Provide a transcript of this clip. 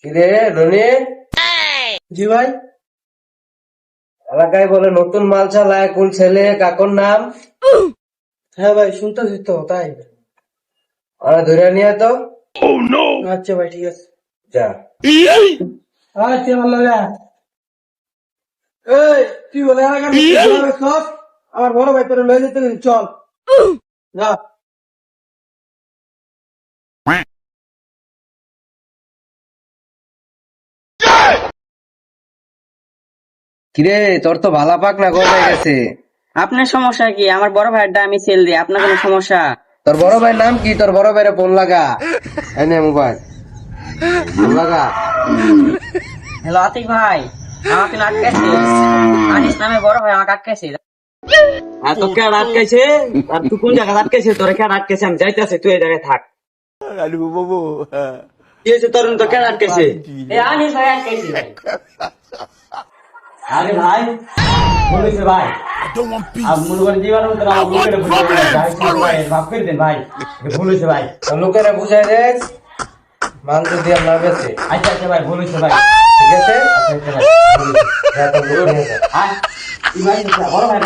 কিরে রনি, জি ভাই। এলাকায় বলে নতুন মাল চালায় কোন ছেলে কাকর নাম? হ্যাঁ ভাই, শুনতেছি তো, তাই। ওরা ধরে নিয়ে তো। আচ্ছা ভাই, ঠিক আছে। যা। আচ্ছা ভালো লাগে। এই, তুই বলে এলাকার মধ্যে ঘোরা বেচছস? আমার বড় ভাই তোরে লয়ে যেতে গেছে, চল যা। কিরে তোর তো ভালা পাক না কোথায় গেছে? আপনার সমস্যা কি? আমার বড় ভাইয়েরটা আমি সেল দিই, আপনার কোনো সমস্যা? তোর বড় ভাইয়ের নাম কি? তোর বড় ভাইয়ের ফোন লাগা। এনে মোবাইল ফোন লাগা। হ্যালো আতিক ভাই, আমাকে আটকাইছে। আনিস নামে বড় ভাই আমাকে আটকাইছে। তো কে আটকাইছে? আর তুই কোন জায়গায় আটকাইছে? তোরা কে আটকাইছে? আমি যাইতেছি, তুই এই জায়গায় থাক। কি হয়েছে তোর? তো কে আটকাইছে? এই আনিস ভাই আটকাইছে ভাই। আরে ভাই, বলেছে ভাই মনে করেন জীবন মতো আমার লোকেরা মাফ করে দেন ভাই, ভুল হয়েছে ভাই। তোর লোকেরা বুঝাই দে মাল তো দিয়ে না বেছে। আচ্ছা আচ্ছা ভাই, ভুল হয়েছে ভাই। ঠিক আছে, আচ্ছা ভাই, যা তোর লোক নিয়ে যা। তুই ভাই বড় ভাই